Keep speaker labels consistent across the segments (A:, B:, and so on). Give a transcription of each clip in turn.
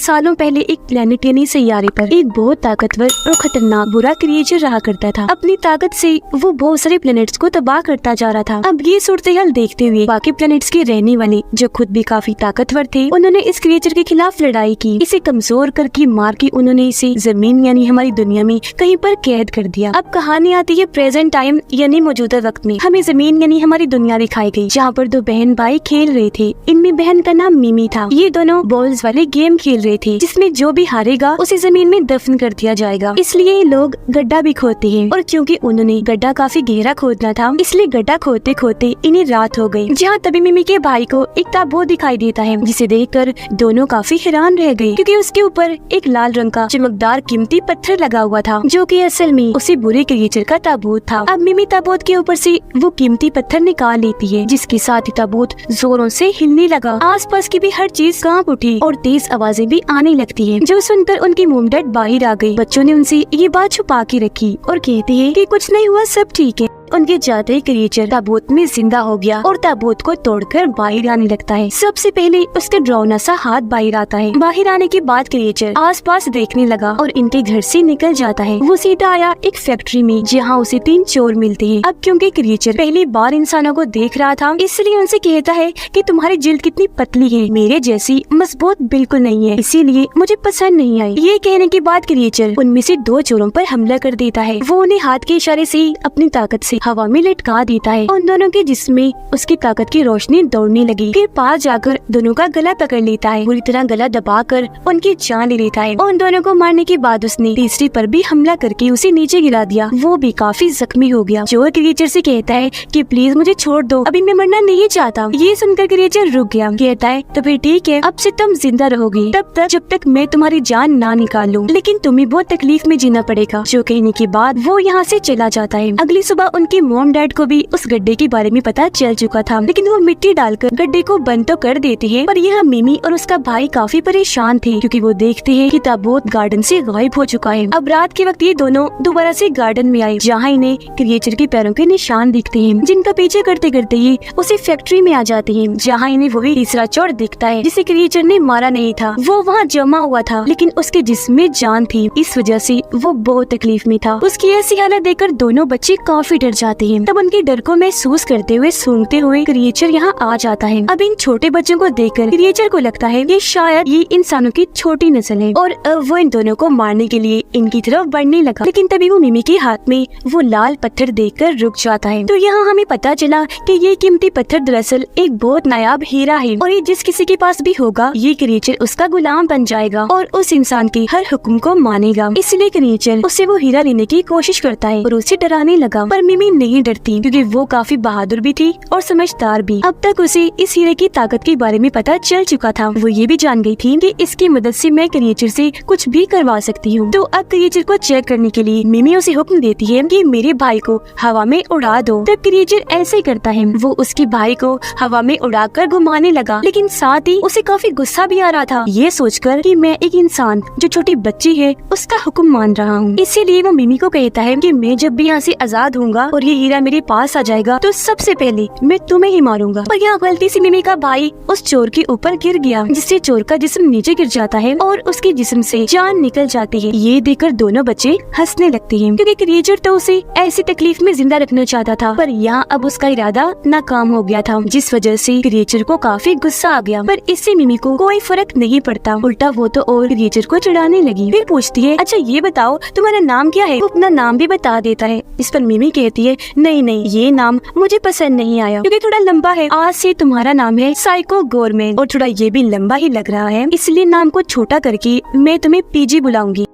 A: सालों पहले एक प्लेनेट यानी सैयारे पर एक बहुत ताकतवर और खतरनाक बुरा क्रिएचर रहा करता था। अपनी ताकत से वो बहुत सारे प्लेनेट्स को तबाह करता जा रहा था। अब ये सूरत हाल देखते हुए बाकी प्लेनेट्स के रहने वाले जो खुद भी काफी ताकतवर थे, उन्होंने इस क्रिएचर के खिलाफ लड़ाई की। इसे कमजोर करके मार के उन्होंने इसे जमीन यानी हमारी दुनिया में कहीं पर कैद कर दिया। अब कहानी आती है प्रेजेंट टाइम यानी मौजूदा वक्त में। हमें जमीन यानी हमारी दुनिया दिखाई गई, जहाँ पर दो बहन भाई खेल रहे थे। इनमें बहन का नाम मिमी था। ये दोनों बॉल्स वाले गेम खेल रहे थे, जिसमें जो भी हारेगा उसे जमीन में दफन कर दिया जाएगा। इसलिए ये लोग गड्ढा भी खोदते हैं, और क्योंकि उन्होंने गड्ढा काफी गहरा खोदना था, इसलिए गड्ढा खोदते खोदते इन्हें रात हो गई। जहाँ तभी मिमी के भाई को एक ताबूत दिखाई देता है, जिसे देखकर दोनों काफी हैरान रह गए, क्योंकि उसके ऊपर एक लाल रंग का चमकदार कीमती पत्थर लगा हुआ था, जो कि असल में उसी बुरे क्रिएचर का ताबूत था। अब मिमी ताबूत के ऊपर से वो कीमती पत्थर निकाल लेती है, जिसके साथ ही ताबूत जोरों से हिलने लगा। आसपास की भी हर चीज कांप उठी और तेज आवाजें भी आने लगती है, जो सुनकर उनकी मॉम डैड बाहर आ गई। बच्चों ने उनसे ये बात छुपा के रखी और कहते हैं कि कुछ नहीं हुआ, सब ठीक है। उनके जाते ही क्रिएचर ताबूत में जिंदा हो गया और ताबूत को तोड़कर बाहर आने लगता है। सबसे पहले उसका डरावना सा हाथ बाहर आता है। बाहर आने के बाद क्रिएचर आसपास देखने लगा और इनके घर से निकल जाता है। वो सीधा आया एक फैक्ट्री में, जहाँ उसे 3 चोर मिलते हैं। अब क्योंकि क्रिएचर पहली बार इंसानों को देख रहा था, इसलिए उनसे कहता है कि तुम्हारी जिल्द कितनी पतली है, मेरे जैसी मजबूत बिल्कुल नहीं है, इसीलिए मुझे पसंद नहीं आई। ये कहने के बाद क्रिएचर उनमें से 2 चोरों पर हमला कर देता है। वो उन्हें हाथ के इशारे से अपनी ताकत से हवा में लटका देता है। उन दोनों के जिस्म में उसकी ताकत की रोशनी दौड़ने लगी। फिर पास जाकर दोनों का गला पकड़ लेता है, पूरी तरह गला दबाकर उनकी जान ले लेता है। उन दोनों को मारने के बाद उसने तीसरी पर भी हमला करके उसे नीचे गिरा दिया। वो भी काफी जख्मी हो गया। चोर क्रिएचर से कहता है कि प्लीज मुझे छोड़ दो, अभी मैं मरना नहीं चाहता। ये सुनकर क्रिएचर रुक गया। कहता है तो फिर ठीक है, अब से तुम जिंदा रहोगी तब तक जब तक मैं तुम्हारी जान ना निकाल लूं, लेकिन तुम्हें बहुत तकलीफ में जीना पड़ेगा। जो कहने के बाद वो यहाँ से चला जाता है। अगली सुबह उनकी मॉम डैड को भी उस गड्ढे के बारे में पता चल चुका था, लेकिन वो मिट्टी डालकर गड्ढे को बंद तो कर देते हैं। पर यहाँ मिमी और उसका भाई काफी परेशान थे, क्योंकि वो देखते हैं कि ताबूत गार्डन से गायब हो चुका है। अब रात के वक्त ये दोनों दोबारा से गार्डन में आए, जहाँ इन्हें क्रिएचर के पैरों के निशान दिखते हैं, जिनका पीछे करते करते ये उसी फैक्ट्री में आ जाते हैं, जहाँ इन्हें वही तीसरा चोर दिखता है, जिसे क्रिएचर ने मारा नहीं था। वो वहाँ जमा हुआ था, लेकिन उसके जिस्म में जान थी। इस वजह से वो बहुत तकलीफ में था। उसकी ऐसी हालत देखकर दोनों बच्चे काफी डर जाते हैं। तब उनके डर को महसूस करते हुए सूंघते हुए क्रिएचर यहाँ आ जाता है। अब इन छोटे बच्चों को देखकर क्रिएचर को लगता है कि शायद ये इंसानों की छोटी नस्ल है, और वो इन दोनों को मारने के लिए इनकी तरफ बढ़ने लगा। लेकिन तभी वो मिमी के हाथ में वो लाल पत्थर देखकर रुक जाता है। तो यहाँ हमें पता चला कि ये कीमती पत्थर दरअसल एक बहुत नायाब हीरा है, और ये जिस किसी के पास भी होगा ये क्रिएचर उसका गुलाम बन जाएगा और उस इंसान के हर हुक्म को मानेगा। इसलिए क्रिएचर उससे वो हीरा लेने की कोशिश करता है और उसे डराने लगा। पर मिमी नहीं डरती, क्योंकि वो काफी बहादुर भी थी और समझदार भी। अब तक उसे इस हीरे की ताकत के बारे में पता चल चुका था। वो ये भी जान गई थी कि इसकी मदद से मैं क्रिएचर से कुछ भी करवा सकती हूँ। तो अब क्रिएचर को चेक करने के लिए मिमी उसे हुक्म देती है कि मेरे भाई को हवा में उड़ा दो। तब क्रिएचर ऐसे करता है। वो उसके भाई को हवा में उड़ाकर घुमाने लगा, लेकिन साथ ही उसे काफी गुस्सा भी आ रहा था, ये सोचकर कि मैं एक इंसान जो छोटी बच्ची है उसका हुक्म मान रहा हूँ। इसीलिए वो मिमी को कहता है कि मैं जब भी यहाँ से आजाद होऊंगा और ये हीरा मेरे पास आ जाएगा तो सबसे पहले मैं तुम्हें ही मारूंगा। पर यहाँ गलती से मिमी का भाई उस चोर के ऊपर गिर गया, जिससे चोर का जिस्म नीचे गिर जाता है और उसके जिस्म से जान निकल जाती है। ये देखकर दोनों बच्चे हंसने लगते हैं, क्योंकि क्रिएचर तो उसे ऐसी तकलीफ में जिंदा रखना चाहता था, पर यहाँ अब उसका इरादा नाकाम हो गया था, जिस वजह से क्रिएचर को काफी गुस्सा आ गया। पर इससे मिमी को कोई फर्क नहीं पड़ता, उल्टा वो तो और क्रिएचर को चिढ़ाने लगी। फिर पूछती है अच्छा ये बताओ तुम्हारा नाम क्या है। वो अपना नाम भी बता देता है। इस पर मिमी कहती है नहीं ये नाम मुझे पसंद नहीं आया, क्योंकि थोड़ा लंबा है। आज से तुम्हारा नाम है साइको गोरमैन, और थोड़ा ये भी लंबा ही लग रहा है, इसलिए नाम को छोटा करके मैं तुम्हें पीजी बुलाऊंगी।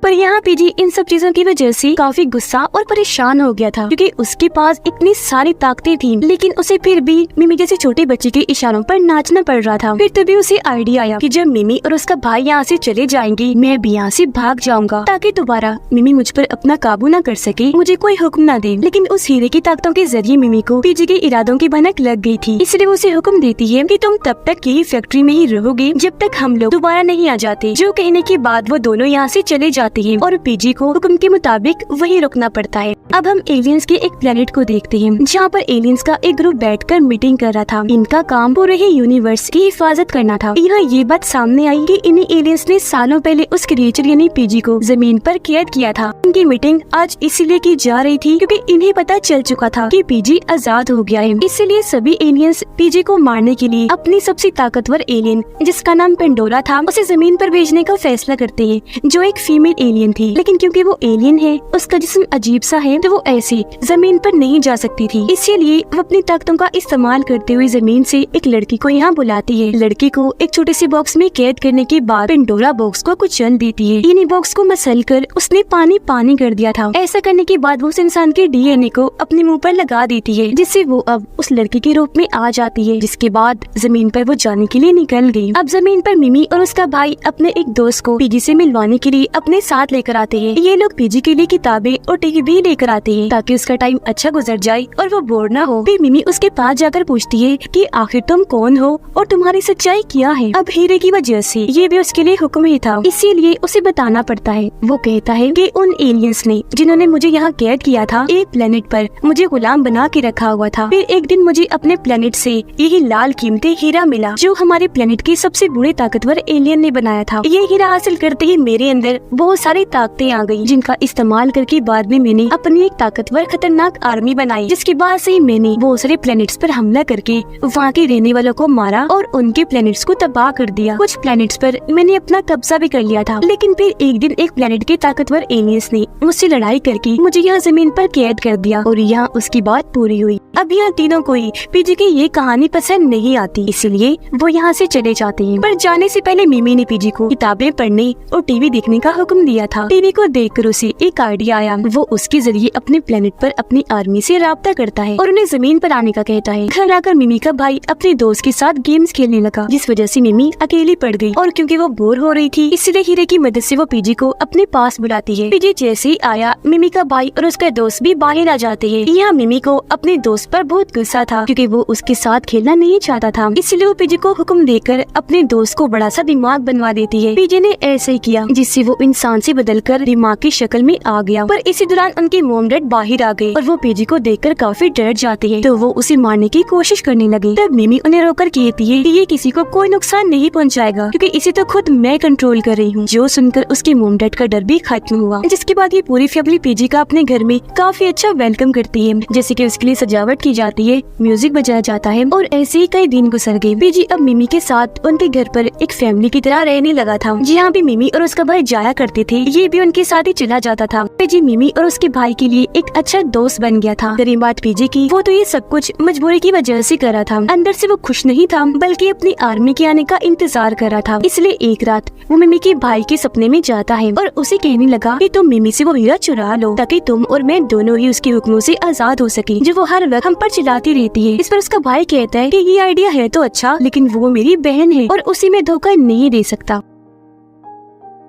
A: पर यहाँ पीजी इन सब चीजों की वजह से काफी गुस्सा और परेशान हो गया था, क्योंकि उसके पास इतनी सारी ताकतें थी, लेकिन उसे फिर भी मिमी जैसे छोटे बच्चे के इशारों पर नाचना पड़ रहा था। फिर तभी उसे आइडिया आया कि जब मिमी और उसका भाई यहाँ से चले जाएंगे, मैं भी यहाँ से भाग जाऊंगा, ताकि दोबारा मिमी मुझ पर अपना काबू न कर सके, मुझे कोई हुक्म न दे। लेकिन उस हीरे की ताकतों के जरिए मिमी को पीजी के इरादों की भनक लग गई थी, इसलिए वो उसे हुक्म देती है कि तुम तब तक यही फैक्ट्री में ही रहोगे जब तक हम लोग दोबारा नहीं आ जाते। जो कहने के बाद वो दोनों यहाँ से चले जाते जाती है और पीजी को हुक्म के मुताबिक वही रुकना पड़ता है। अब हम एलियंस के एक प्लेनेट को देखते हैं जहाँ पर एलियंस का एक ग्रुप बैठकर मीटिंग कर रहा था। इनका काम पूरे ही यूनिवर्स की हिफाजत करना था। यहाँ ये बात सामने आई कि इन्हीं एलियंस ने सालों पहले उस क्रिएचर यानी पीजी को जमीन पर कैद किया था। इनकी मीटिंग आज इसीलिए की जा रही थी क्योंकि इन्हें पता चल चुका था कि पीजी आजाद हो गया है। इसलिए सभी एलियंस पीजी को मारने के लिए अपनी सबसे ताकतवर एलियन जिसका नाम पेंडोरा था उसे जमीन पर भेजने का फैसला करते हैं, जो एक फीमेल एलियन थी। लेकिन क्योंकि वो एलियन है, उसका जिस्म अजीब सा है, तो वो ऐसी जमीन पर नहीं जा सकती थी। इसीलिए वो अपनी ताकतों का इस्तेमाल करते हुए जमीन से एक लड़की को यहाँ बुलाती है। लड़की को एक छोटे से बॉक्स में कैद करने के बाद पेंडोरा बॉक्स को कुचल देती है। इन्हीं बॉक्स को मसल कर उसने पानी पानी कर दिया था। ऐसा करने के बाद वो उस इंसान के डीएनए को अपने मुंह पर लगा देती है, जिससे वो अब उस लड़की के रूप में आ जाती है। जिसके बाद जमीन पर वो जाने के लिए निकल गई। अब जमीन पर मिमी और उसका भाई अपने एक दोस्त को पीजी से मिलवाने के लिए अपने साथ लेकर आते हैं। ये लोग पीजी के लिए किताबें और टीवी भी लेकर आते हैं ताकि उसका टाइम अच्छा गुजर जाए और वो बोर ना हो। फिर मिमी उसके पास जाकर पूछती है कि आखिर तुम कौन हो और तुम्हारी सच्चाई क्या है। अब हीरे की वजह से ये भी उसके लिए हुक्म ही था, इसीलिए उसे बताना पड़ता है। वो कहता है कि उन एलियंस ने जिन्होंने मुझे यहाँ कैद किया था एक प्लेनेट पर मुझे गुलाम बना के रखा हुआ था। फिर एक दिन मुझे अपने प्लेनेट से यही लाल कीमती हीरा मिला जो हमारे प्लेनेट के सबसे बड़े ताकतवर एलियन ने बनाया था। ये हीरा हासिल करते ही मेरे अंदर बहुत सारी ताकतें आ गई, जिनका इस्तेमाल करके बाद में मैंने अपनी एक ताकतवर खतरनाक आर्मी बनाई, जिसके बाद से मैंने बहुत सारे प्लेनेट्स पर हमला करके वहाँ के रहने वालों को मारा और उनके प्लेनेट्स को तबाह कर दिया। कुछ प्लेनेट्स पर मैंने अपना कब्जा भी कर लिया था। लेकिन फिर एक दिन एक प्लेनेट के ताकतवर एलियंस ने मुझसे लड़ाई करके मुझे यहाँ जमीन पर कैद कर दिया और यहाँ उसकी बात पूरी हुई। अब यहाँ तीनों को ही पीजी की ये कहानी पसंद नहीं आती, इसलिए वो यहाँ से चले जाते हैं। पर जाने से पहले मिमी ने पीजी को किताबें पढ़ने और टीवी देखने का हुक्म दिया था। टीवी को देखकर उसे एक आइडिया आया। वो उसके जरिए अपने प्लेनेट पर अपनी आर्मी से राब्ता करता है और उन्हें जमीन पर आने का कहता है। घर आकर मिमी का भाई अपने दोस्त के साथ गेम्स खेलने लगा, जिस वजह से मिमी अकेली पड़ गई और क्योंकि वो बोर हो रही थी इसलिए हीरे की मदद से वो पीजी को अपने पास बुलाती है। पीजी जैसे ही आया, मिमी का भाई और उसका दोस्त भी बाहर आ जाते हैं। यहाँ मिमी को अपने दोस्त पर बहुत गुस्सा था क्योंकि वो उसके साथ खेलना नहीं चाहता था, इसलिए वो पीजी को हुक्म देकर अपने दोस्त को बड़ा सा दिमाग बनवा देती है। पीजी ने ऐसे ही किया, जिससे वो इंसान से बदलकर दिमाग की शक्ल में आ गया। पर इसी दौरान उनके मोम डैड बाहर आ गए और वो पीजी को देखकर काफी डर जाते हैं, तो वो उसे मारने की कोशिश करने लगे। तब मिमी उन्हें रोककर कहती है कि ये किसी को कोई नुकसान नहीं पहुंचाएगा क्योंकि इसे तो खुद मैं कंट्रोल कर रही हूँ। जो सुनकर उसके मोम डैड का डर भी खत्म हुआ। जिसके बाद ये पूरी फैमिली पीजी का अपने घर में काफी अच्छा वेलकम करती है, जैसे कि उसके लिए सजावट की जाती है, म्यूजिक बजाया जाता है और ऐसे ही कई दिन गुजर गए। पीजी अब मिमी के साथ उनके घर पर एक फैमिली की तरह रहने लगा था। जहाँ भी मिमी और उसका भाई जाया करते थे, ये भी उनके साथ ही चला जाता था। पीजी मिमी और उसके भाई के लिए एक अच्छा दोस्त बन गया था। गरीब बात पीजी की, वो तो ये सब कुछ मजबूरी की वजह से कर रहा था। अंदर से वो खुश नहीं था, बल्कि अपनी आर्मी के आने का इंतजार कर रहा था। इसलिए एक रात वो मिमी के भाई के सपने में जाता है और उसे कहने लगा कि तुम मिमी से वो हीरा चुरा लो ताकि तुम और मैं दोनों ही उसके हुक्मों से आजाद हो सके, जो वो हर वक्त हम पर चिल्लाती रहती है। इस पर उसका भाई कहता है कि ये आइडिया है तो अच्छा, लेकिन वो मेरी बहन है और उसे मैं धोखा नहीं दे सकता।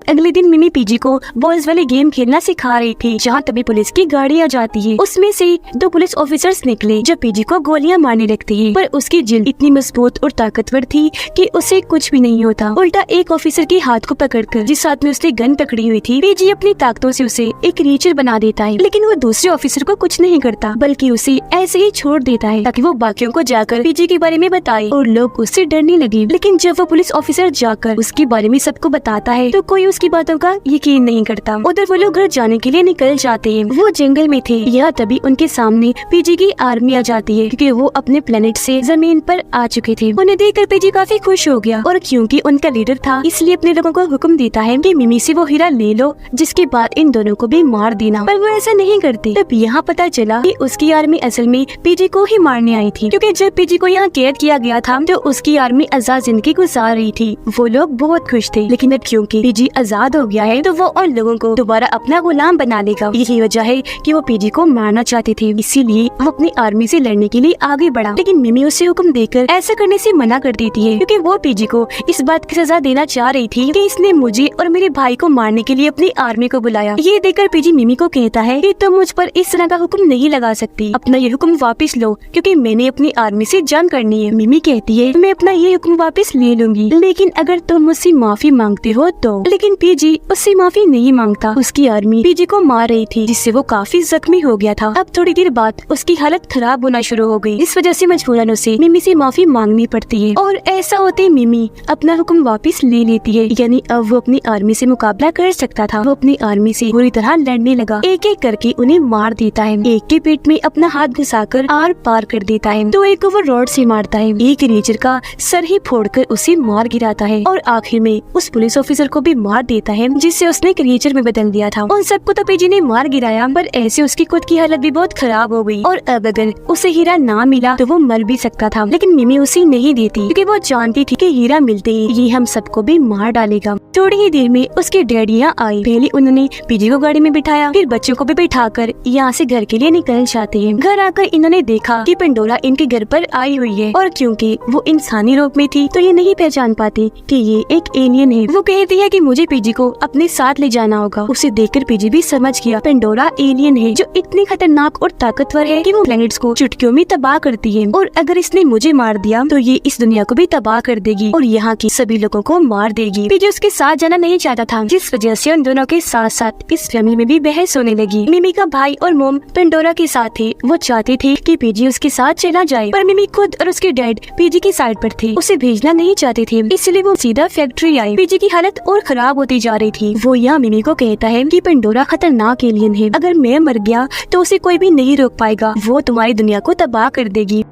A: अगले दिन मिमी पीजी को बॉयज वाले गेम खेलना सिखा रही थी, जहाँ तभी पुलिस की गाड़ी आ जाती है। उसमें से 2 पुलिस ऑफिसर्स निकले जो पीजी को गोलियां मारने लगते हैं, पर उसकी जिल्द इतनी मजबूत और ताकतवर थी कि उसे कुछ भी नहीं होता। उल्टा एक ऑफिसर के हाथ को पकड़कर, जिस हाथ में उसने गन पकड़ी हुई थी, पीजी अपनी ताकतों से उसे एक क्रीचर बना देता है। लेकिन वो दूसरे ऑफिसर को कुछ नहीं करता, बल्कि उसे ऐसे ही छोड़ देता है ताकि वो बाकियों को जाकर पीजी के बारे में बताए और लोग उससे डरने लगे। लेकिन जब वो पुलिस ऑफिसर जाकर उसके बारे में सबको बताता है तो कोई उसकी बातों का यकीन नहीं करता। उधर वो लोग घर जाने के लिए निकल जाते हैं। वो जंगल में थे, यह तभी उनके सामने पीजी की आर्मी आ जाती है क्योंकि वो अपने प्लेनेट से जमीन पर आ चुके थे। उन्हें देखकर पीजी काफी खुश हो गया और क्योंकि उनका लीडर था इसलिए अपने लोगों को हुक्म देता है कि मिमी से वो हीरा ले लो, जिसके बाद इन दोनों को भी मार देना। पर वो ऐसा नहीं करते। तब यहाँ पता चला कि उसकी आर्मी असल में पीजी को ही मारने आई थी, क्योंकि जब पीजी को यहाँ कैद किया गया था तो उसकी आर्मी आजाद जिंदगी गुजार रही थी। वो लोग बहुत खुश थे, लेकिन अब क्योंकि पीजी आजाद हो गया है तो वो और लोगों को दोबारा अपना गुलाम बना लेगा। यही वजह है कि वो पीजी को मारना चाहते थे, इसीलिए वो अपनी आर्मी से लड़ने के लिए आगे बढ़ा। लेकिन मिमी उसे हुक्म देकर ऐसा करने से मना कर देती है, क्योंकि वो पीजी को इस बात की सजा देना चाह रही थी कि इसने मुझे और मेरे भाई को मारने के लिए अपनी आर्मी को बुलाया। ये देखकर पीजी मिमी को कहता है कि तुम मुझ पर इस तरह का हुक्म नहीं लगा सकती, अपना ये हुक्म वापस लो, क्योंकि मैंने अपनी आर्मी से जंग करनी है। मिमी कहती है मैं अपना ये हुक्म वापस ले लूंगी, लेकिन अगर तुम मुझसे माफी मांगते हो तो। लेकिन लेकिन पीजी उससे माफी नहीं मांगता। उसकी आर्मी पीजी को मार रही थी, जिससे वो काफी जख्मी हो गया था। अब थोड़ी देर बाद उसकी हालत खराब होना शुरू हो गई। इस वजह से मजबूरन उसे मिमी से माफी मांगनी पड़ती है और ऐसा होते मिमी अपना हुक्म वापस ले लेती है। यानी अब वो अपनी आर्मी से मुकाबला कर सकता था। वो अपनी आर्मी से पूरी तरह लड़ने लगा, एक एक करके उन्हें मार देता है। एक के पेट में अपना हाथ घुसाकर आर पार कर देता है, तो एक को वो रॉड से मारता है। एक रीचर का सर ही फोड़कर उसे मार गिराता है और आखिर में उस पुलिस ऑफिसर को भी मार देता है, जिससे उसने एक रीचर में बदल दिया था। उन सबको तो पीजी ने मार गिराया, पर ऐसे उसकी खुद की हालत भी बहुत खराब हो गई और अब अगर उसे हीरा ना मिला तो वो मर भी सकता था। लेकिन मिमी उसे नहीं देती, क्योंकि वो जानती थी कि हीरा मिलते ही ये हम सबको भी मार डालेगा। थोड़ी ही देर में उसके डैडी यहाँ आए। पहले उन्होंने पीजी को गाड़ी में बिठाया, फिर बच्चों को भी बिठाकर यहाँ से घर के लिए निकल जाते हैं। घर आकर इन्होंने देखा कि पेंडोरा इनके घर पर आई हुई है और क्योंकि वो इंसानी रूप में थी तो ये नहीं पहचान पाती कि ये एक एलियन है। वो कहती है कि मुझे पीजी को अपने साथ ले जाना होगा। उसे देखकर पीजी भी समझ गया पेंडोरा एलियन है, जो इतनी खतरनाक और ताकतवर है कि वो प्लैनेट्स को चुटकियों में तबाह करती है, और अगर इसने मुझे मार दिया तो ये इस दुनिया को भी तबाह कर देगी और यहाँ की सभी लोगों को मार देगी। पीजी उसके साथ जाना नहीं चाहता था, जिस वजह से उन दोनों के साथ साथ इस फैमिली में भी बहस होने लगी। मिमी का भाई और मोम पेंडोरा के साथ थे। वो चाहते थे कि पीजी उसके साथ चला जाए, पर मिमी खुद और उसके डैड पीजी की साइड पर थे, उसे भेजना नहीं चाहते थे, इसलिए वो सीधा फैक्ट्री आई। पीजी की हालत और खराब होती जा रही थी। वो यहाँ मिमी को कहता है कि पेंडोरा खतरनाक एलियन है, अगर मैं मर गया तो उसे कोई भी नहीं रोक पाएगा, वो तुम्हारी दुनिया को तबाह कर देगी।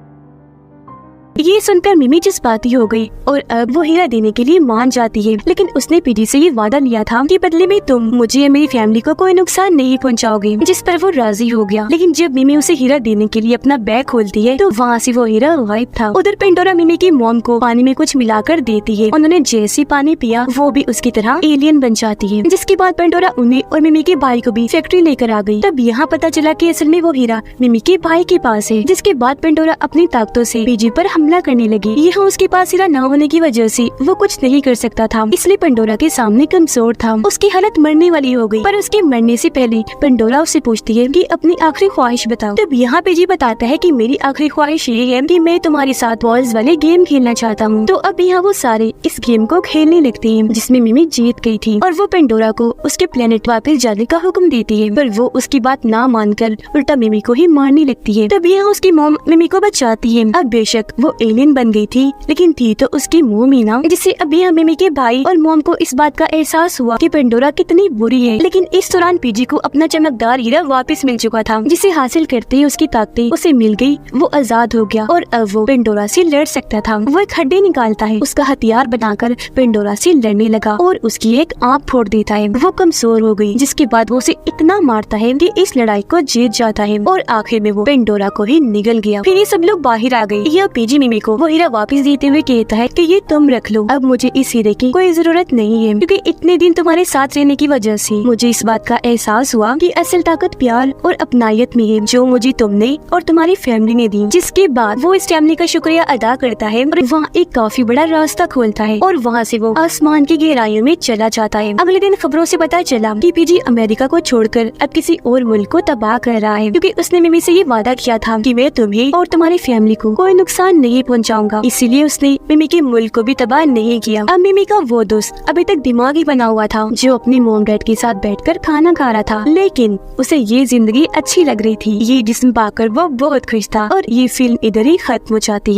A: ये सुनकर मिमी जज्बाती हो गई और अब वो हीरा देने के लिए मान जाती है, लेकिन उसने पीजी से ये वादा लिया था कि बदले में तुम मुझे या मेरी फैमिली को कोई नुकसान नहीं पहुंचाओगे, जिस पर वो राजी हो गया। लेकिन जब मिमी उसे हीरा देने के लिए अपना बैग खोलती है तो वहाँ से वो हीरा गायब था। उधर पेंडोरा मिमी की मॉम को पानी में कुछ मिलाकर देती है। उन्होंने जैसे पानी पिया वो भी उसकी तरह एलियन बन जाती है, जिसके बाद पेंडोरा उन्हें और मिमी के भाई को भी फैक्ट्री लेकर आ गई। तब यहाँ पता चला कि असल में वो हीरा मिमी के भाई के पास है, जिसके बाद पेंडोरा अपनी ताकतों से पीजी पर हमला करने लगी। यहाँ उसके पास हीरा न होने की वजह से वो कुछ नहीं कर सकता था, इसलिए पेंडोरा के सामने कमजोर था। उसकी हालत मरने वाली हो गई, पर उसके मरने से पहले पेंडोरा उससे पूछती है कि अपनी आखिरी ख्वाहिश बताओ। तब यहाँ पीजी बताता है कि मेरी आखिरी ख्वाहिश ये है कि मैं तुम्हारे साथ बॉल्स वाले गेम खेलना चाहता हूँ। तो अब यहाँ वो सारे इस गेम को खेलने लगते हैं, जिसमें मिमी जीत गई थी और वो पेंडोरा को उसके प्लेनेट वापस जाने का हुक्म देती है, पर वो उसकी बात ना मानकर उल्टा मिमी को ही मारने लगती है। तब यहाँ उसकी मॉम मिमी को बचाती है। अब बेशक वो एलियन बन गई थी, लेकिन थी तो उसकी मुंह मीना, जिससे अभी मिमी के भाई और मॉम को इस बात का एहसास हुआ कि पेंडोरा कितनी बुरी है। लेकिन इस दौरान पीजी को अपना चमकदार हीरा वापस मिल चुका था, जिसे हासिल करते ही उसकी ताकतें उसे मिल गई। वो आजाद हो गया और अब वो पेंडोरा से लड़ सकता था। वो एक हड्डी निकालता है, उसका हथियार बनाकर पेंडोरा से लड़ने लगा और उसकी एक आँख फोड़ देता है। वो कमजोर हो गई, जिसके बाद वो उसे इतना मारता है कि इस लड़ाई को जीत जाता है और आखिर में वो पेंडोरा को ही निगल गया। फिर ये सब लोग बाहर आ गए। यह पीजी मिमी को वो हीरा वापस देते हुए कहता है कि ये तुम रख लो, अब मुझे इस हीरे की कोई जरूरत नहीं है, क्योंकि इतने दिन तुम्हारे साथ रहने की वजह से मुझे इस बात का एहसास हुआ कि असल ताकत प्यार और अपनायत में है, जो मुझे तुमने और तुम्हारी फैमिली ने दी। जिसके बाद वो इस फैमिली का शुक्रिया अदा करता है और वहाँ एक काफी बड़ा रास्ता खोलता है और वहाँ से वो आसमान की गहराइयों में चला जाता है। अगले दिन खबरों से पता चला कि पीजी अमेरिका को छोड़कर अब किसी और मुल्क को तबाह कर रहा है, क्योंकि उसने मिमी से ये वादा किया था कि मैं तुम्हें और तुम्हारी फैमिली को कोई नुकसान नहीं पहुँचाऊंगा। इसीलिए उसने मिमी के मुल्क को भी तबाह नहीं किया। अब मिमी का वो दोस्त अभी तक दिमागी बना हुआ था, जो अपनी मॉम डैड के साथ बैठकर खाना खा रहा था, लेकिन उसे ये जिंदगी अच्छी लग रही थी। ये जिस्म पाकर वो बहुत खुश था और ये फिल्म इधर ही खत्म हो जाती है।